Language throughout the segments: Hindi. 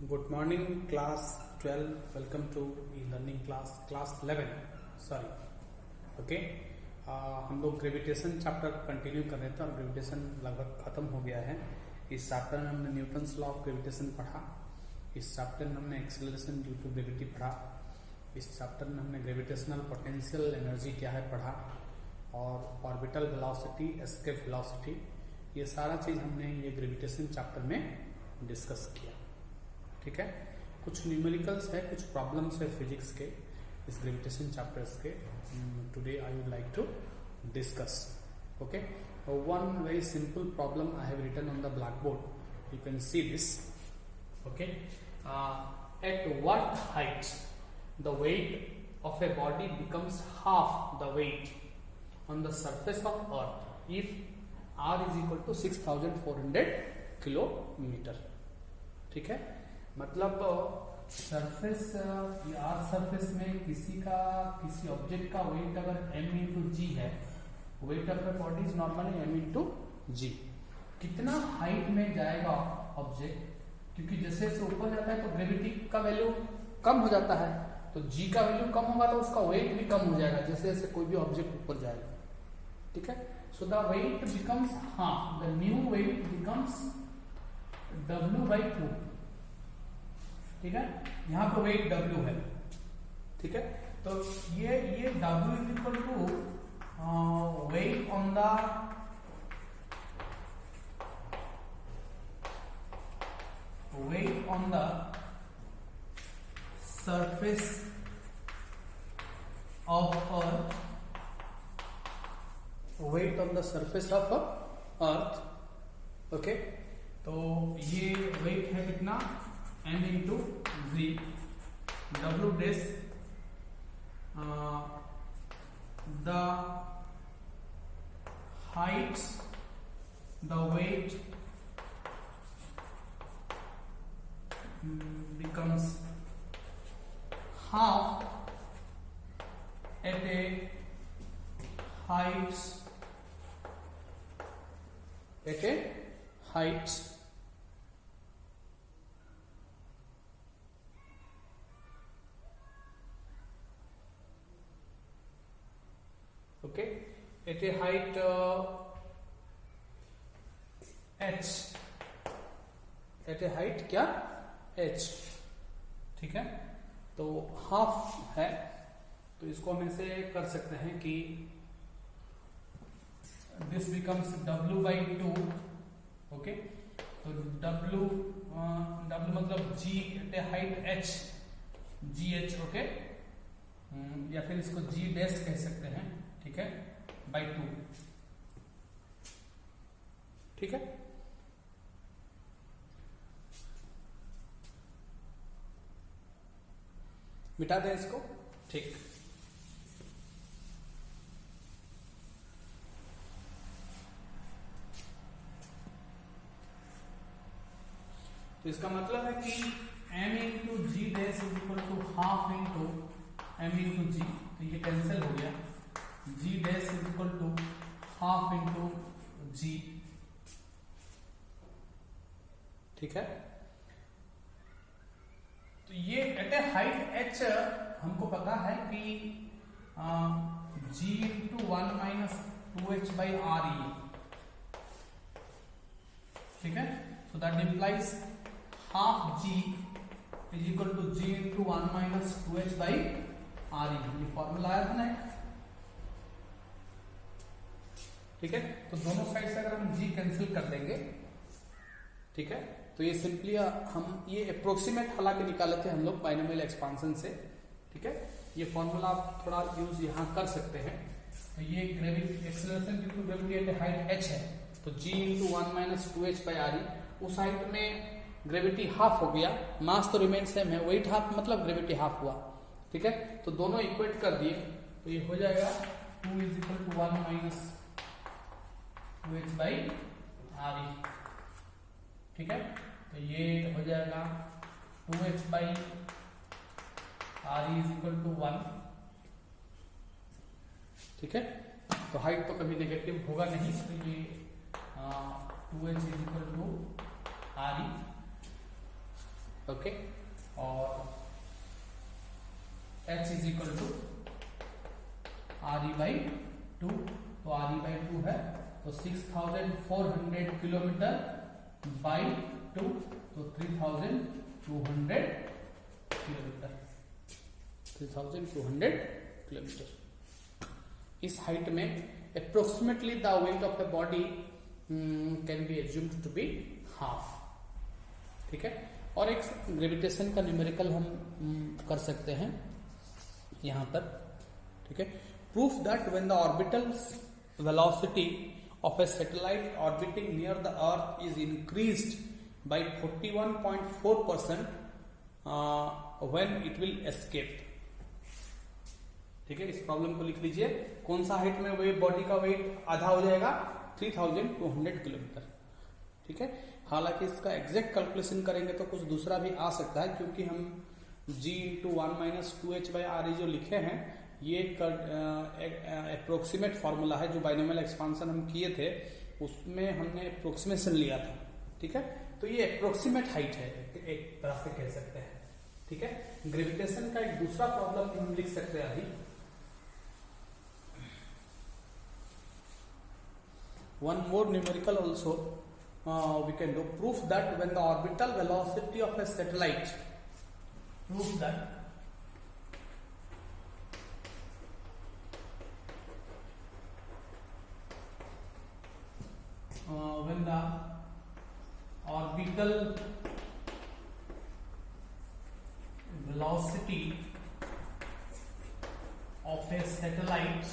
Good morning class 12। Welcome to learning class 11 sorry. Okay, हम लोग ग्रेविटेशन चैप्टर कंटिन्यू कर रहे थे और ग्रेविटेशन लगभग खत्म हो गया है। इस चैप्टर में हमने न्यूटन्स लॉ ऑफ ग्रेविटेशन पढ़ा। इस चैप्टर में हमने एक्सेलरेशन ड्यू टू ग्रेविटी पढ़ा। इस चैप्टर में हमने ग्रेविटेशनल पोटेंशियल एनर्जी क्या है पढ़ा, और ऑर्बिटल वेलोसिटी, एस्केप वेलोसिटी, ये सारा चीज हमने ये ग्रेविटेशन चैप्टर में डिस्कस किया। ठीक है, कुछ न्यूमेरिकल्स है, कुछ प्रॉब्लम्स है फिजिक्स के इस ग्रेविटेशन चैप्टर्स के। Today I would like to discuss. Okay, one very simple problem I have written on the black board, you can see this. Okay, at what height the weight of a body becomes half the weight on the surface of earth if r is equal to 6400 kilometre. ठीक है, मतलब सरफेस आर सरफेस में किसी ऑब्जेक्ट का वेट अगर m इंटू जी है, weight of a body is normally m into g. कितना हाइट में जाएगा ऑब्जेक्ट, क्योंकि जैसे जैसे ऊपर जाता है तो ग्रेविटी का वैल्यू कम हो जाता है, तो g का वैल्यू कम होगा तो उसका वेट भी कम हो जाएगा जैसे जैसे कोई भी ऑब्जेक्ट ऊपर जाएगा। ठीक है, so the weight becomes half, the new weight becomes w by 2। ठीक है, यहां पर वेट w है। ठीक है, तो ये w is equal to weight on the surface of earth, weight on the surface of earth. Okay, तो ये वेट है कितना, m इंटू जी, डब्ल्यू डेस the heights, the weight becomes half at a heights okay, at a height h, at a height क्या h। ठीक है, तो हाफ है तो इसको हम ऐसे कर सकते हैं कि this becomes w by 2। Okay, तो w मतलब g at a height h, gh। Okay, या फिर इसको g डैश कह सकते हैं। ठीक है, by 2। ठीक है, मिटा दें इसको। ठीक, तो इसका मतलब है कि m into g dash is equal to half into m into g, तो ये कैंसिल हो गया। g dash is equal to half into g. ठीक है, तो ये एट ए हाइट h हमको पता है कि g into 1 minus 2h by R E. ठीक है, so that implies half g is equal to g into 1 minus 2h by R E. ये फॉर्मूला आया था ना। ठीक है, तो दोनों साइड से अगर हम g कैंसिल कर देंगे, ठीक है, तो ये सिंपली हम ये अप्रोक्सीमेट हालांकि निकाले थे हम लोग बाइनोमियल एक्सपांशन से। ठीक है, ये फॉर्मूला आप थोड़ा यूज यहाँ कर सकते हैं। तो ये gravity acceleration due to gravity at height h है, तो g into 1 minus 2h by R E. उस हाइट में ग्रेविटी हाफ हो गया, मास तो रिमेन सेम है, वेट हाफ मतलब ग्रेविटी हाफ हुआ। ठीक है, तो दोनों इक्वेट कर दिए तो ये हो जाएगा 2 is equal to 1 minus 2h by R E. ठीक है, तो ये हो जाएगा 2h by R E is equal to 1। ठीक है, तो हाइट तो कभी नेगेटिव होगा नहीं, तो ये 2h is equal to R E. Okay, और h is equal to RE/2, तो RE/2 है तो 6400 किलोमीटर बाई 2, तो 3200 किलोमीटर, 3200 किलोमीटर। इस हाइट में approximately the weight of a body can be assumed to be half. ठीक है, और एक ग्रेविटेशन का न्यूमेरिकल हम कर सकते हैं यहां पर। ठीक है, proof that when the orbital velocity of a satellite orbiting near the earth is increased by 41.4% when it will escape। ठीक है, इस प्रॉब्लम को लिख लीजिए, कौन सा हाइट में वे बॉडी का वेट आधा हो जाएगा, 3200 किलोमीटर। ठीक है, हालांकि इसका एग्जैक्ट कैलकुलेशन करेंगे तो कुछ दूसरा भी आ सकता है, क्योंकि हम g × 1 - 2h/RE जो लिखे हैं ये अप्रोक्सीमेट फॉर्मूला है। जो बाइनोमियल एक्सपांशन हम किए थे उसमें हमने अप्रोक्सीमेशन लिया था। ठीक है, तो ये अप्रोक्सीमेट हाइट है, एक तरह से कह सकते हैं। ठीक है, ग्रेविटेशन का एक दूसरा प्रॉब्लम हम लिख सकते हैं अभी। One more numerical also we can do. Proof that when the orbital velocity of a satellite, proof that when the orbital velocity of a satellite,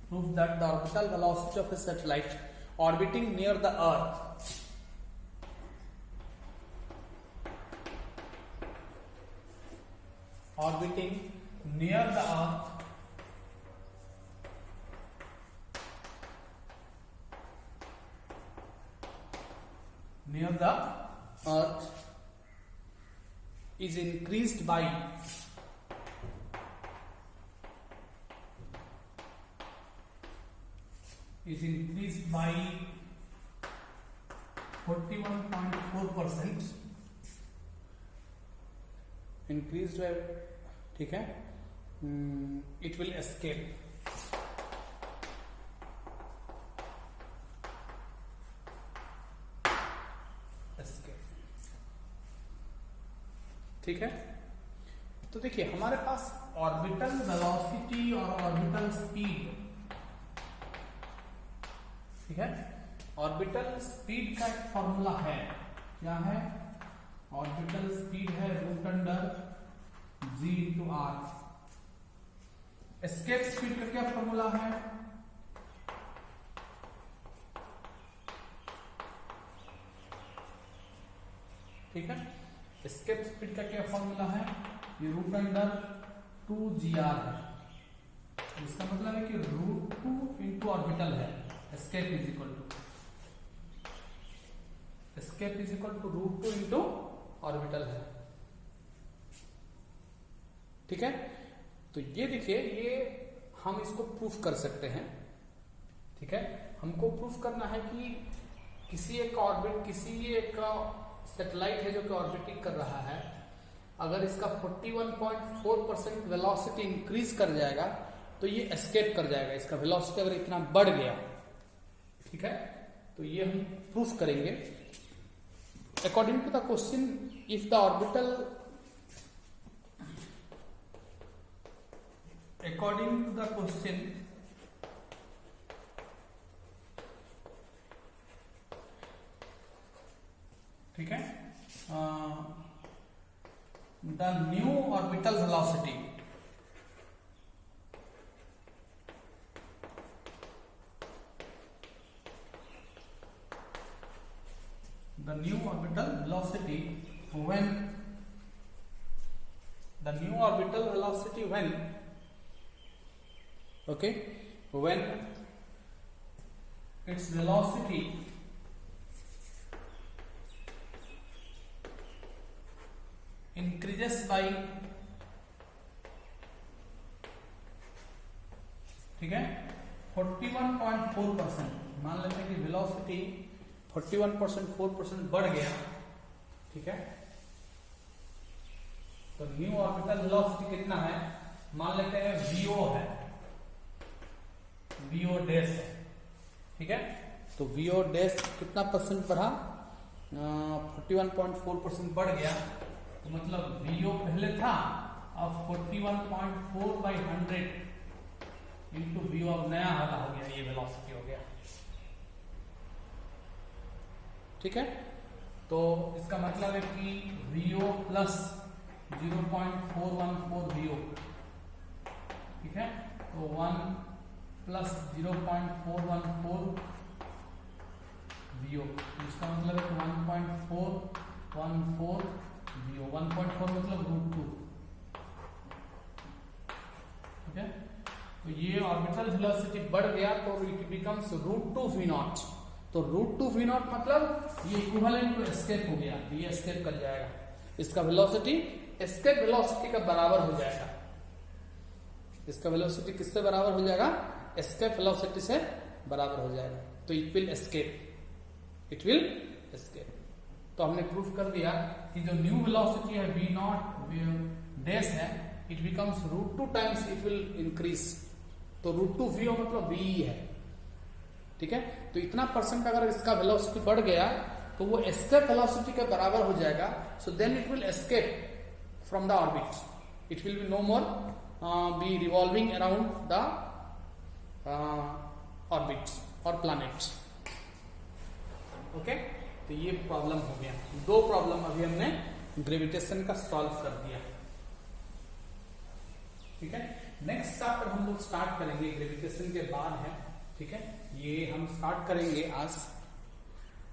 prove that the orbital velocity of a satellite orbiting near the earth near the earth is increased by 41.4%, increased by, ठीक है, it will escape। ठीक है, तो देखिए हमारे पास ऑर्बिटल वेलोसिटी और ऑर्बिटल स्पीड, ठीक है, ऑर्बिटल स्पीड का एक फॉर्मूला है। क्या है? ऑर्बिटल स्पीड है √g/r। एस्केप स्पीड का क्या फॉर्मूला है? ठीक है, एस्केप स्पीड का क्या फॉर्मूला है? ये √2gr है। इसका मतलब है कि √2 इंटू ऑर्बिटल है। Escape is equal to √2 into orbital है। ठीक है, तो ये देखिए, ये हम इसको प्रूफ कर सकते हैं। ठीक है, हमको प्रूफ करना है कि किसी एक सैटेलाइट है जो कि ऑर्बिटिंग कर रहा है, अगर इसका 41.4% वेलोसिटी इंक्रीज कर जाएगा तो ये एस्केप कर जाएगा। इसका वेलोसिटी अगर इतना बढ़ गया, ठीक है, तो ये हम प्रूफ करेंगे। According to the question, if the orbital, according to the question, ठीक है, the new orbital velocity, the new orbital velocity when okay, when its velocity increases by, ठीक है, 41.4%। मान लेते हैं कि वेलोसिटी 41% 4% बढ़ गया, ठीक है। तो न्यू ऑर्बिटल वेलोसिटी कितना है, मान लेते हैं vo है, vo डैश है, ठीक है। तो vo डैश कितना परसेंट बढ़ा, 41.4% बढ़ गया। तो मतलब vo पहले था, अब 41.4/100 इंटू vo अब नया वाला हो गया, ये वेलोसिटी हो गया, ठीक है। तो इसका मतलब है कि vo प्लस 0.414 vo, ठीक है। तो 1 प्लस 0.414 vo, इसका मतलब है 1.414 vo, 1.4 मतलब √2, ठीक है। तो ये ऑर्बिटल वेलोसिटी बढ़ गया तो इट बिकम्स √2 v0। तो √2 v0 मतलब ये इक्विवेलेंट टू एस्केप हो गया, ये एस्केप कर जाएगा, इसका वेलोसिटी एस्केप वेलोसिटी का बराबर हो जाएगा। इसका वेलोसिटी किससे बराबर हो जाएगा, एस्केप वेलोसिटी से बराबर हो जाएगा। तो it will escape, it will escape. तो हमने प्रूफ कर दिया कि जो न्यू वेलोसिटी है v0 डैश है, it becomes √2 times it will increase. तो √2 vo मतलब ve है, ठीक है। तो इतना परसेंट अगर इसका वेलोसिटी बढ़ गया तो वो एस्केप वेलोसिटी के बराबर हो जाएगा। So then it will escape from the orbit, it will be no more be revolving around the orbits और प्लैनेट्स, ओके। तो ये प्रॉब्लम हो गया, दो प्रॉब्लम अभी हमने ग्रेविटेशन का सॉल्व कर दिया, ठीक है। नेक्स्ट चैप्टर हम लोग स्टार्ट करेंगे, ग्रेविटेशन के बाद है, ठीक है। ये हम स्टार्ट करेंगे आज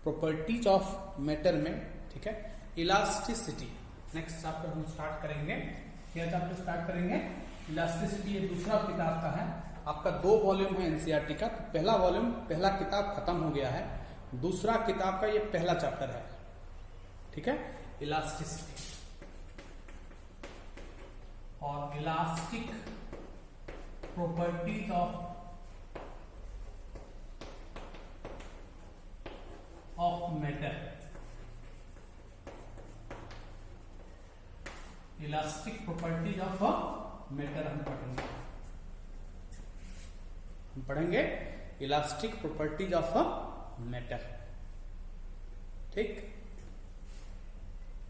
प्रॉपर्टीज ऑफ मैटर में, ठीक है, इलास्टिसिटी। नेक्स्ट चैप्टर हम स्टार्ट करेंगे, क्या चैप्टर स्टार्ट करेंगे, इलास्टिसिटी। ये दूसरा किताब का है, आपका 2 वॉल्यूम है एनसीईआरटी का। तो पहला वॉल्यूम, पहला किताब खत्म हो गया है, दूसरा किताब का ये पहला चैप्टर है, ठीक है, इलास्टिसिटी। और elastic properties of matter, elastic properties of matter हम पढ़ेंगे, इलास्टिक प्रॉपर्टीज ऑफ मैटर, ठीक।